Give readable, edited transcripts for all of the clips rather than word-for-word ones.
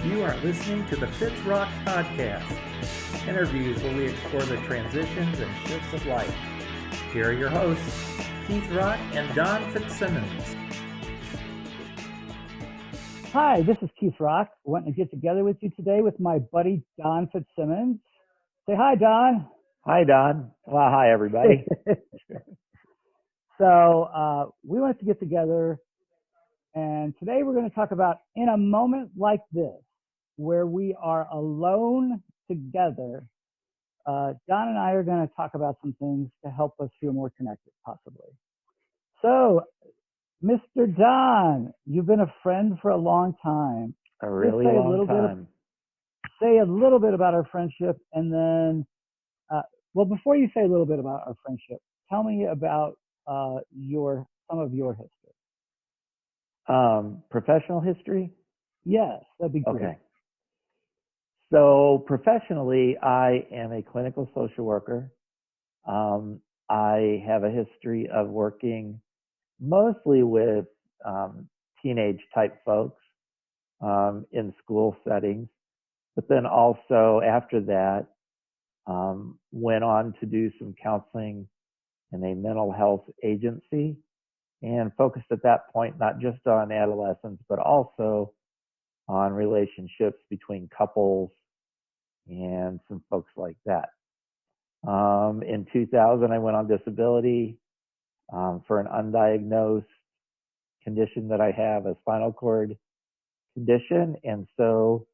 You are listening to the Fitz Rock Podcast, interviews where we explore the transitions and shifts of life. Here are your hosts, Keith Rock and Don Fitzsimmons. Hi, this is Keith Rock. I want to get together with you today with my buddy Don Fitzsimmons. Say hi, Don. Hi, Don. Well, hi, everybody. So we wanted to get together, and today we're going to talk about in a moment like this, where we are alone together. Don and I are going to talk about some things to help us feel more connected, possibly. So, Mr. Don, you've been a friend for a long time. A really long time. Say a little bit about our friendship, and then, before you say a little bit about our friendship, tell me about some of your history. Professional history? Yes, that'd be great. Okay. So professionally, I am a clinical social worker. I have a history of working mostly with teenage type folks in school settings, but then also after that went on to do some counseling in a mental health agency and focused at that point not just on adolescents but also on relationships between couples and some folks like that. In 2000, I went on disability for an undiagnosed condition that I have, a spinal cord condition. And so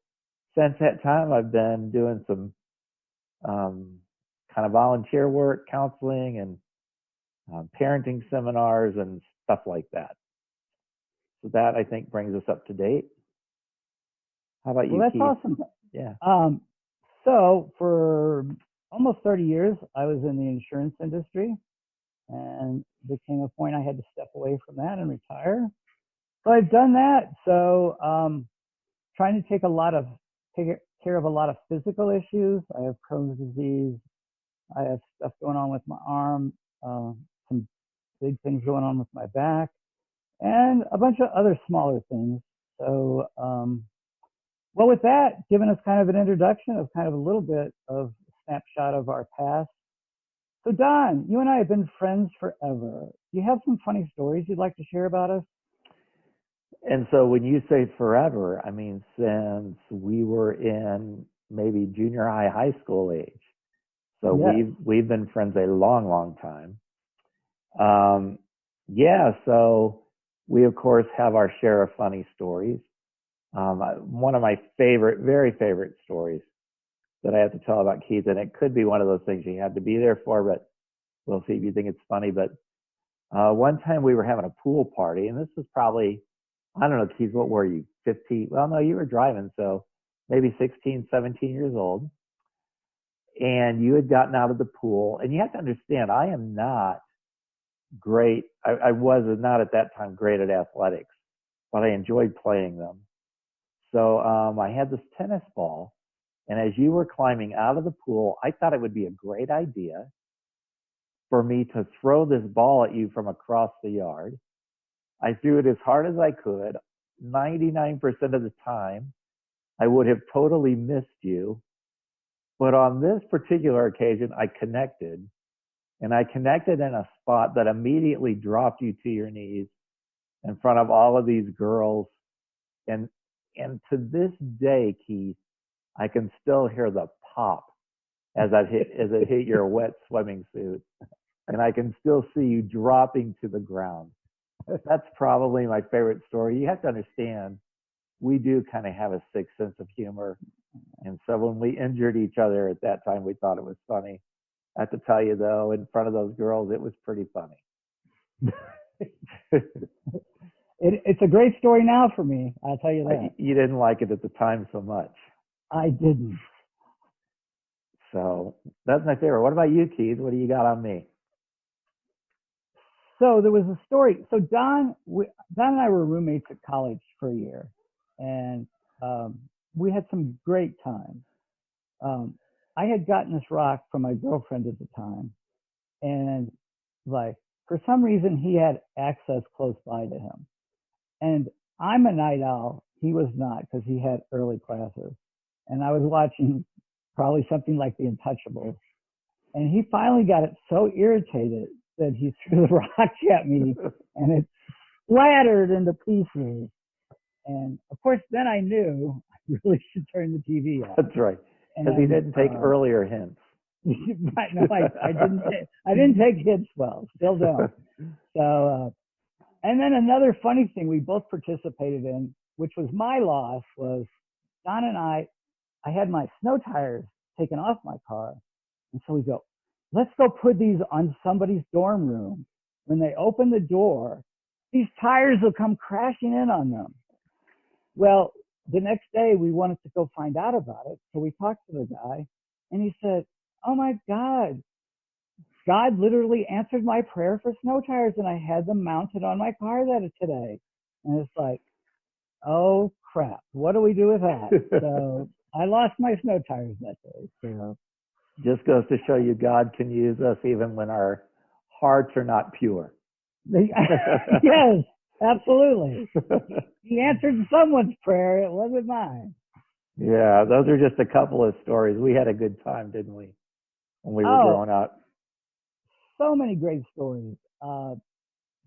since that time, I've been doing some kind of volunteer work, counseling, and parenting seminars and stuff like that. So that, I think, brings us up to date. How about you, Well, that's Keith? awesome. Yeah. So for almost 30 years, I was in the insurance industry, and there came a point I had to step away from that and retire. So I've done that. So trying to take care of a lot of physical issues. I have Crohn's disease. I have stuff going on with my arm, some big things going on with my back, and a bunch of other smaller things. So, with that, giving us kind of an introduction of kind of a little bit of a snapshot of our past. So, Don, you and I have been friends forever. Do you have some funny stories you'd like to share about us? And so when you say forever, I mean since we were in maybe junior high school age. So yes. we've been friends a long, long time. So we of course have our share of funny stories. One of my very favorite stories that I have to tell about Keith, and it could be one of those things you had to be there for, but we'll see if you think it's funny. But one time we were having a pool party, and this was probably, I don't know, Keith, what were you, 15? Well, no, you were driving, so maybe 16, 17 years old. And you had gotten out of the pool, and you have to understand, I am not great. I was not at that time great at athletics, but I enjoyed playing them. So I had this tennis ball, and as you were climbing out of the pool, I thought it would be a great idea for me to throw this ball at you from across the yard. I threw it as hard as I could. 99% of the time, I would have totally missed you. But on this particular occasion, I connected. And I connected in a spot that immediately dropped you to your knees in front of all of these girls. And to this day, Keith, I can still hear the pop as it hit your wet swimming suit. And I can still see you dropping to the ground. That's probably my favorite story. You have to understand, we do kind of have a sick sense of humor. And so when we injured each other at that time, we thought it was funny. I have to tell you, though, in front of those girls, it was pretty funny. It's a great story now for me, I'll tell you that. You didn't like it at the time so much. I didn't. So that's my favorite. What about you, Keith? What do you got on me? So there was a story. So Don and I were roommates at college for a year, and we had some great times. I had gotten this rock from my girlfriend at the time, and for some reason he had access close by to him. And I'm a night owl. he was not, because he had early classes. And I was watching probably something like The Untouchables. And he finally got it so irritated that he threw the rock at me and it splattered into pieces. And of course, then I knew I really should turn the TV off. That's right. Because he didn't take earlier hints. Right, no, I didn't take hints well. Still don't. So, and then another funny thing we both participated in, which was my loss, was Don and I had my snow tires taken off my car. And so we go, let's go put these on somebody's dorm room. When they open the door, these tires will come crashing in on them. Well, the next day we wanted to go find out about it. So we talked to the guy and he said, oh my God, God literally answered my prayer for snow tires and I had them mounted on my car today. And it's like, oh crap, what do we do with that? So I lost my snow tires that day. So just goes to show you God can use us even when our hearts are not pure. Yes, absolutely. He answered someone's prayer. It wasn't mine. Yeah, those are just a couple of stories. We had a good time, didn't we, when we were growing up? So many great stories.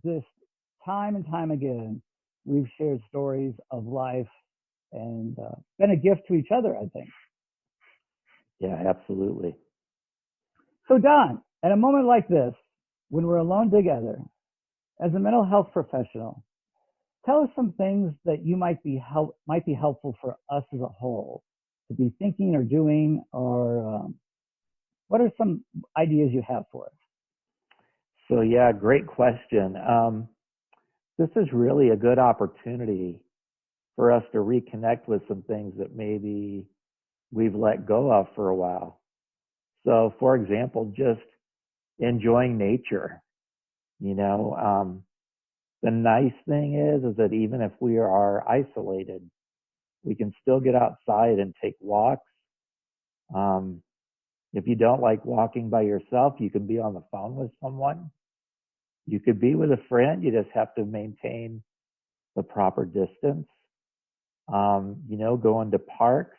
Just time and time again, we've shared stories of life and been a gift to each other, I think. Yeah, absolutely. So Don, at a moment like this, when we're alone together, as a mental health professional, tell us some things that you might be helpful for us as a whole to be thinking or doing, or what are some ideas you have for us? So yeah, great question. This is really a good opportunity for us to reconnect with some things that maybe we've let go of for a while. So for example, just enjoying nature. The nice thing is that even if we are isolated, we can still get outside and take walks. If you don't like walking by yourself, you can be on the phone with someone. You could be with a friend. You just have to maintain the proper distance. Going to parks,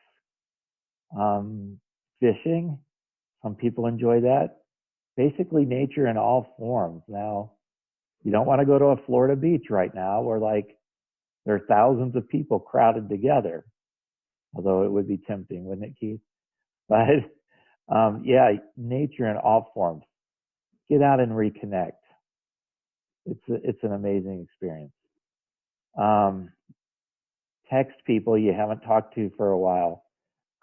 fishing. Some people enjoy that. Basically, nature in all forms. Now, you don't want to go to a Florida beach right now where there are thousands of people crowded together. Although it would be tempting, wouldn't it, Keith? But yeah, nature in all forms. Get out and reconnect. It's an amazing experience. Text people you haven't talked to for a while.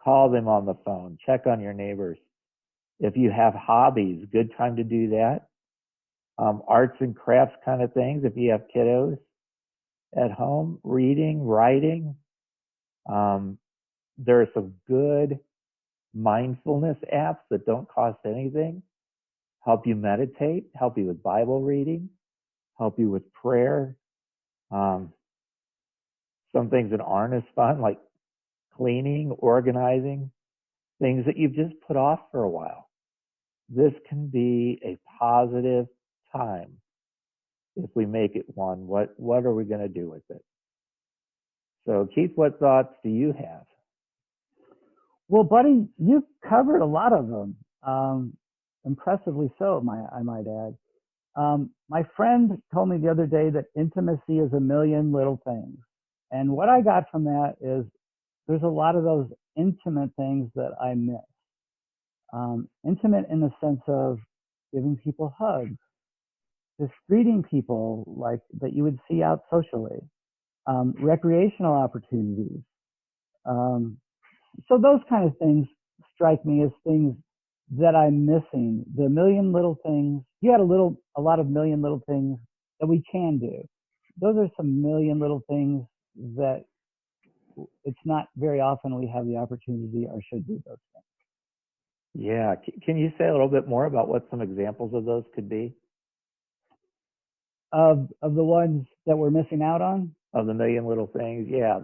Call them on the phone. Check on your neighbors. If you have hobbies, good time to do that. Arts and crafts kind of things. If you have kiddos at home, reading, writing. There are some good mindfulness apps that don't cost anything. Help you meditate, help you with Bible reading, help you with prayer. Some things that aren't as fun, like cleaning, organizing, things that you've just put off for a while. This can be a positive time if we make it one. What are we going to do with it? So, Keith, what thoughts do you have? Well, buddy, you've covered a lot of them. Impressively so, I might add. My friend told me the other day that intimacy is a million little things. And what I got from that is there's a lot of those intimate things that I miss. Intimate in the sense of giving people hugs, just greeting people like that you would see out socially, recreational opportunities. So those kind of things strike me as things that I'm missing. The million little things. You had a lot of million little things that we can do. Those are some million little things that it's not very often we have the opportunity or should do those things. Yeah. Can you say a little bit more about what some examples of those could be? Of the ones that we're missing out on? Of the million little things, yeah,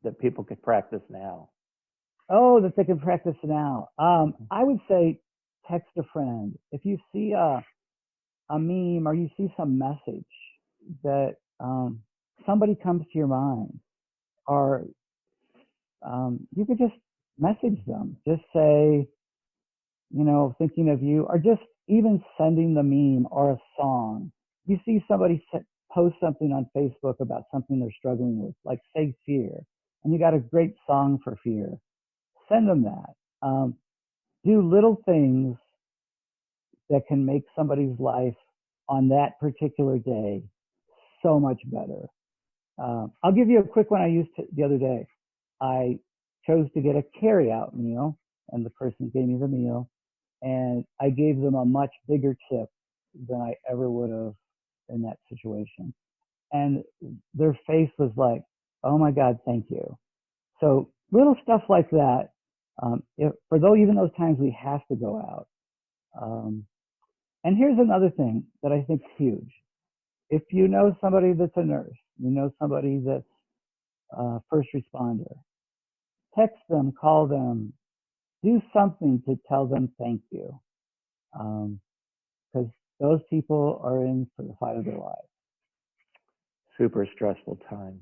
that people could practice now. Oh, that they can practice now. I would say text a friend. If you see a meme or you see some message that somebody comes to your mind, are, you could just message them, just say, thinking of you, or just even sending the meme or a song. You see somebody post something on Facebook about something they're struggling with, like say fear, and you got a great song for fear. Send them that. Do little things that can make somebody's life on that particular day so much better. I'll give you a quick one I used the other day. I chose to get a carry-out meal, and the person gave me the meal, and I gave them a much bigger tip than I ever would have in that situation. And their face was like, "Oh my God, thank you." So little stuff like that. Even those times we have to go out. And here's another thing that I think is huge. If you know somebody that's a nurse, you know somebody that's a first responder, text them, call them, do something to tell them thank you. Because those people are in for the fight of their lives. Super stressful time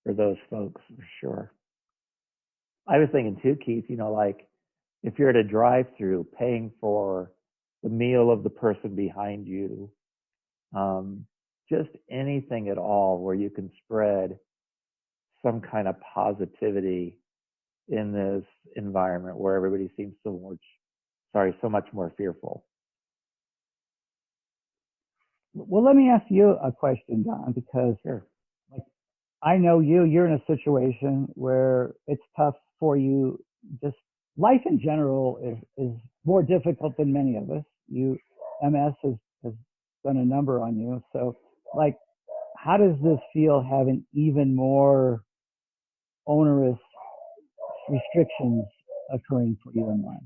for those folks, for sure. I was thinking too, Keith, like if you're at a drive-through paying for the meal of the person behind you, just anything at all where you can spread some kind of positivity in this environment where everybody seems so much more fearful. Well, let me ask you a question, Don, because Sure. I know you're in a situation where it's tough for you. Just life in general is more difficult than many of us. MS has done a number on you. So, how does this feel having even more onerous restrictions occurring for you in life?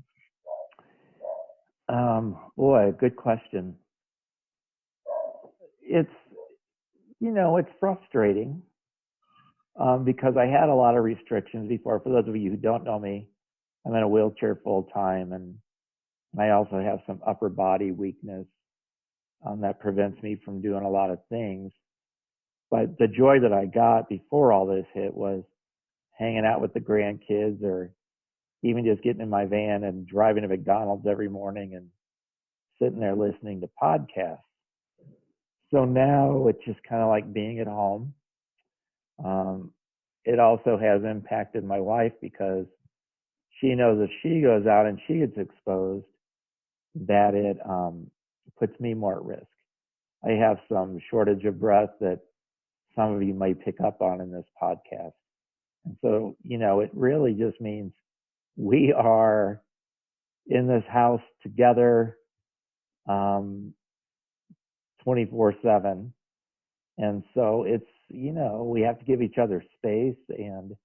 Boy, good question. It's frustrating because I had a lot of restrictions before. For those of you who don't know me, I'm in a wheelchair full time, and I also have some upper body weakness that prevents me from doing a lot of things. But the joy that I got before all this hit was hanging out with the grandkids, or even just getting in my van and driving to McDonald's every morning and sitting there listening to podcasts. So now it's just kind of like being at home. It also has impacted my wife because she knows if she goes out and she gets exposed, that it puts me more at risk. I have some shortage of breath that some of you may pick up on in this podcast. And so, it really just means we are in this house together 24/7. And so it's, we have to give each other space and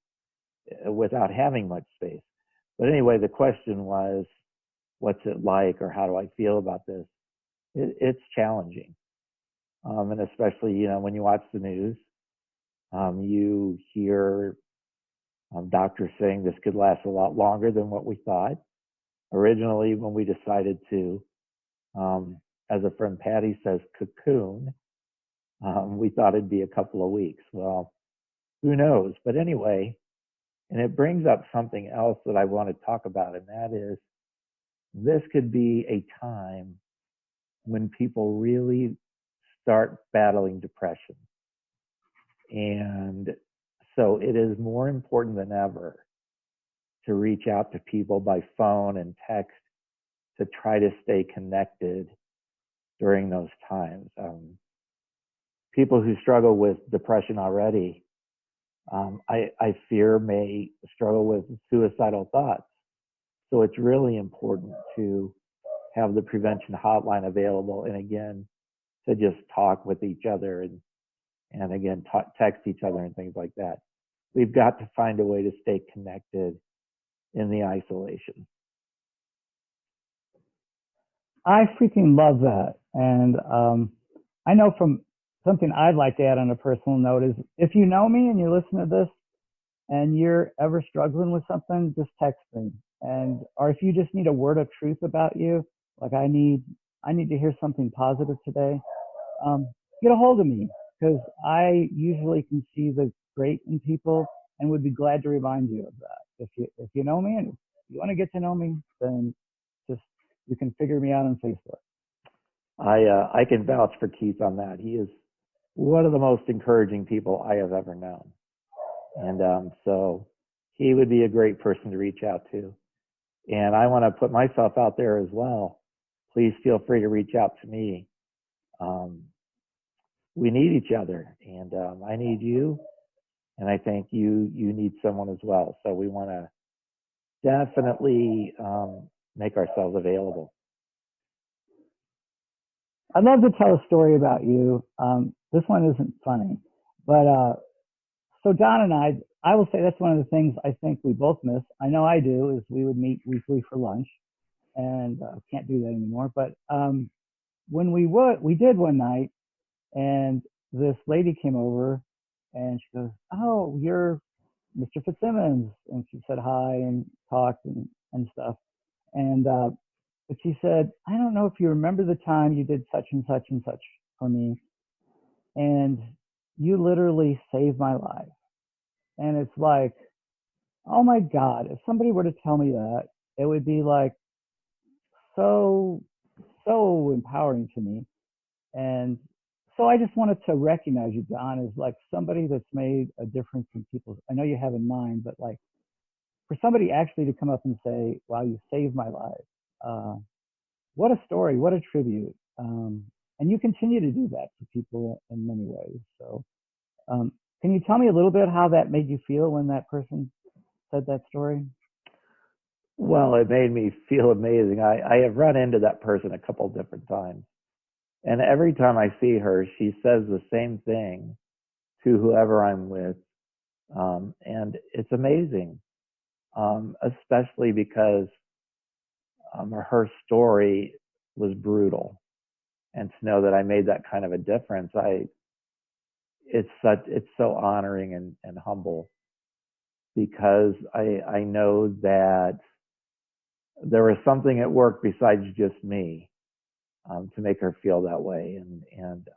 without having much space. But anyway, the question was, what's it like, or how do I feel about this? It's challenging. And especially, when you watch the news, you hear doctors saying this could last a lot longer than what we thought. Originally, when we decided to, as a friend Patty says, cocoon, we thought it'd be a couple of weeks. Well, who knows? But anyway, and it brings up something else that I want to talk about, and that is this could be a time when people really start battling depression. And so it is more important than ever to reach out to people by phone and text to try to stay connected during those times. People who struggle with depression already, I fear may struggle with suicidal thoughts. So it's really important to have the prevention hotline available, and again, to just talk with each other and again, text each other and things like that. We've got to find a way to stay connected in the isolation. I freaking love that. And I know from something I'd like to add on a personal note is if you know me and you listen to this and you're ever struggling with something, just text me. Or if you just need a word of truth about you, like I need to hear something positive today, get a hold of me, because I usually can see the great in people and would be glad to remind you of that. If you know me and if you want to get to know me, then just you can figure me out on Facebook. I can vouch for Keith on that. He is one of the most encouraging people I have ever known, and so he would be a great person to reach out to. And I want to put myself out there as well. Please feel free to reach out to me. We need each other, and I need you, and I think you need someone as well. So we want to definitely make ourselves available. I'd love to tell a story about you. This one isn't funny, but so Don and I will say that's one of the things I think we both miss. I know I do, is we would meet weekly for lunch, and can't do that anymore. But when we did one night, and this lady came over, and she goes, "Oh, you're Mr. Fitzsimmons," and she said hi and talked and stuff, and but she said, "I don't know if you remember the time you did such and such and such for me, and you literally saved my life." And it's like, oh my God, if somebody were to tell me that, it would be like so empowering to me. And so I just wanted to recognize you, Don, as like somebody that's made a difference in people's, I know you have in mind, but like for somebody actually to come up and say, "Wow, you saved my life." What a story, what a tribute. And you continue to do that for people in many ways. So can you tell me a little bit how that made you feel when that person said that story? Well, it made me feel amazing. I have run into that person a couple different times. And every time I see her, she says the same thing to whoever I'm with. And it's amazing, especially because her story was brutal. And to know that I made that kind of a difference, it's so honoring and humble, because I know that there was something at work besides just me to make her feel that way, and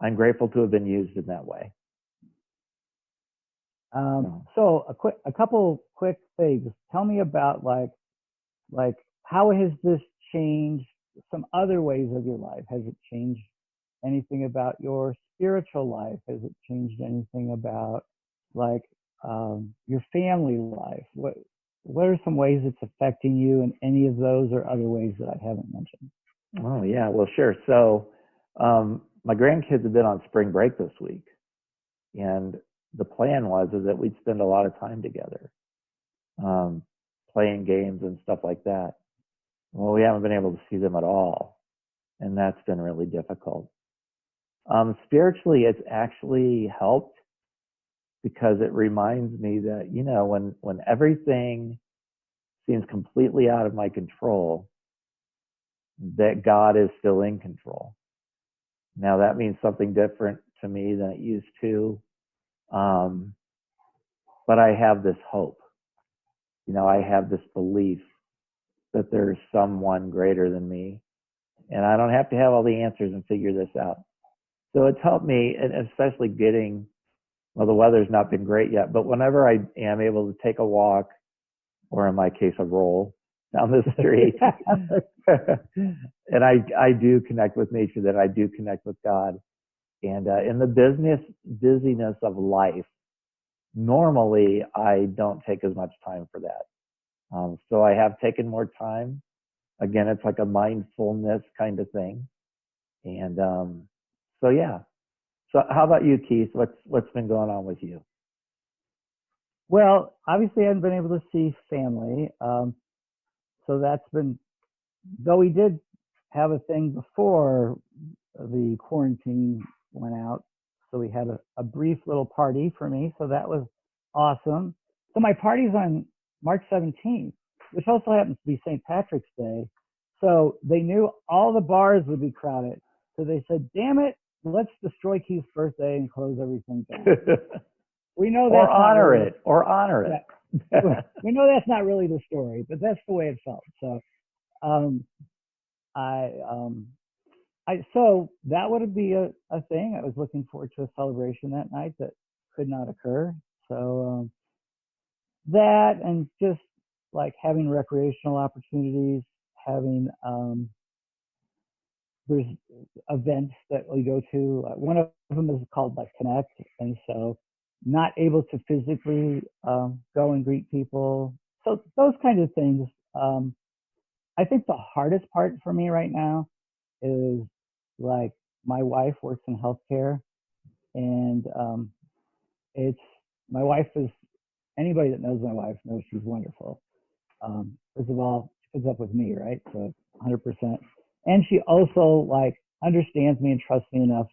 I'm grateful to have been used in that way. So a couple quick things. Tell me about like how has this changed some other ways of your life? Has it changed anything about your spiritual life? Has it changed anything about like your family life? What are some ways it's affecting you in any of those or other ways that I haven't mentioned? Oh yeah, well sure. So my grandkids have been on spring break this week, and the plan is that we'd spend a lot of time together, playing games and stuff like that. Well, we haven't been able to see them at all, and that's been really difficult. Spiritually, it's actually helped, because it reminds me that, when everything seems completely out of my control, that God is still in control. Now, that means something different to me than it used to, but I have this hope. I have this belief that there's someone greater than me, and I don't have to have all the answers and figure this out. So it's helped me, and especially well, the weather's not been great yet, but whenever I am able to take a walk, or in my case, a roll down the street, and I do connect with nature, that I do connect with God. And in the busyness of life, normally I don't take as much time for that. So I have taken more time. Again, it's like a mindfulness kind of thing. And so yeah. So how about you, Keith? What's been going on with you? Well, obviously I haven't been able to see family. So that's been, though we did have a thing before the quarantine went out. So we had a brief little party for me. So that was awesome. So my party's on March 17th, which also happens to be St. Patrick's Day. So they knew all the bars would be crowded. So they said, "Damn it, let's destroy Keith's birthday and close everything down." We know that. Or honor it. We know that's not really the story, but that's the way it felt. So, so that would be a thing. I was looking forward to a celebration that night that could not occur. So that, and just like having recreational opportunities, having there's events that we go to. One of them is called like Connect, and so not able to physically go and greet people. So those kinds of things. I think the hardest part for me right now is like my wife works in healthcare, and it's my wife is anybody that knows my wife knows she's wonderful. First of all, she puts up with me, right? So 100%. And she also like understands me and trusts me enough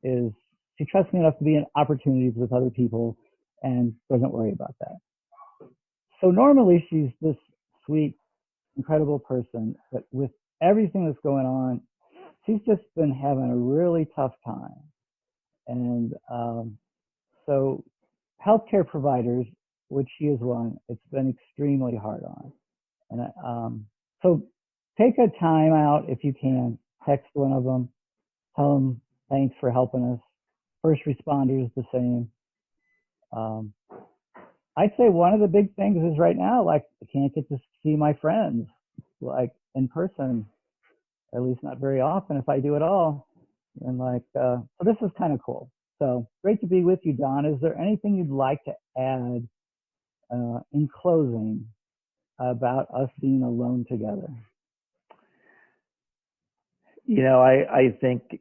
she trusts me enough to be in opportunities with other people and doesn't worry about that. So normally she's this sweet, incredible person, but with everything that's going on, she's just been having a really tough time. And so healthcare providers, which she is one, it's been extremely hard on. And so take a time out if you can, text one of them, tell them thanks for helping us. First responders, the same. I'd say one of the big things is right now, like I can't get to see my friends like in person, at least not very often if I do at all. And like, so this is kind of cool. So great to be with you, Don. Is there anything you'd like to add in closing about us being alone together? I think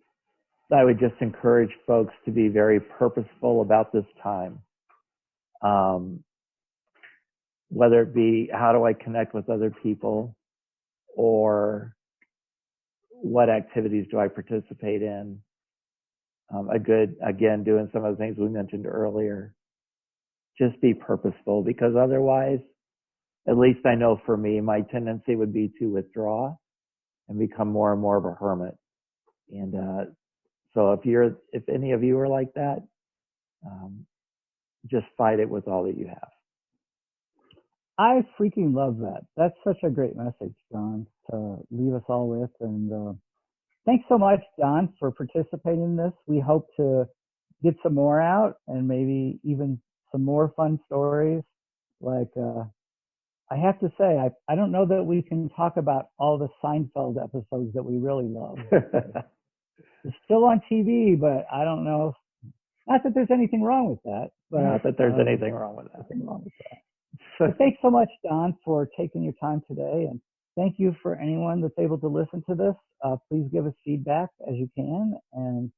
I would just encourage folks to be very purposeful about this time. Whether it be how do I connect with other people, or what activities do I participate in? Again, doing some of the things we mentioned earlier. Just be purposeful, because otherwise, at least I know for me, my tendency would be to withdraw and become more and more of a hermit. And so if any of you are like that, just fight it with all that you have. I freaking love that. That's such a great message, Don, to leave us all with. And thanks so much, Don, for participating in this. We hope to get some more out and maybe even some more fun stories. Like, I have to say, I don't know that we can talk about all the Seinfeld episodes that we really love. It's still on TV, but I don't know. Not that there's anything wrong with that. But, not that there's anything wrong with that. So thanks so much, Don, for taking your time today. And thank you for anyone that's able to listen to this. Please give us feedback as you can, and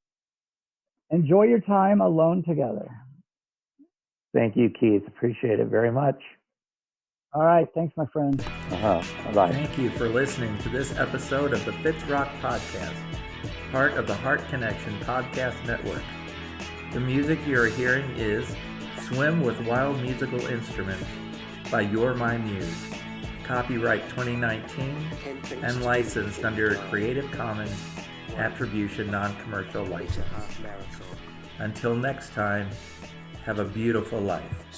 enjoy your time alone together. Thank you, Keith. Appreciate it very much. All right. Thanks, my friend. Bye-bye. Thank you for listening to this episode of the Fitz Rock Podcast, part of the Heart Connection Podcast Network. The music you are hearing is Swim with Wild Musical Instruments by You're My Muse. Copyright 2019 and licensed under a Creative Commons Attribution Non-Commercial License. Until next time, have a beautiful life.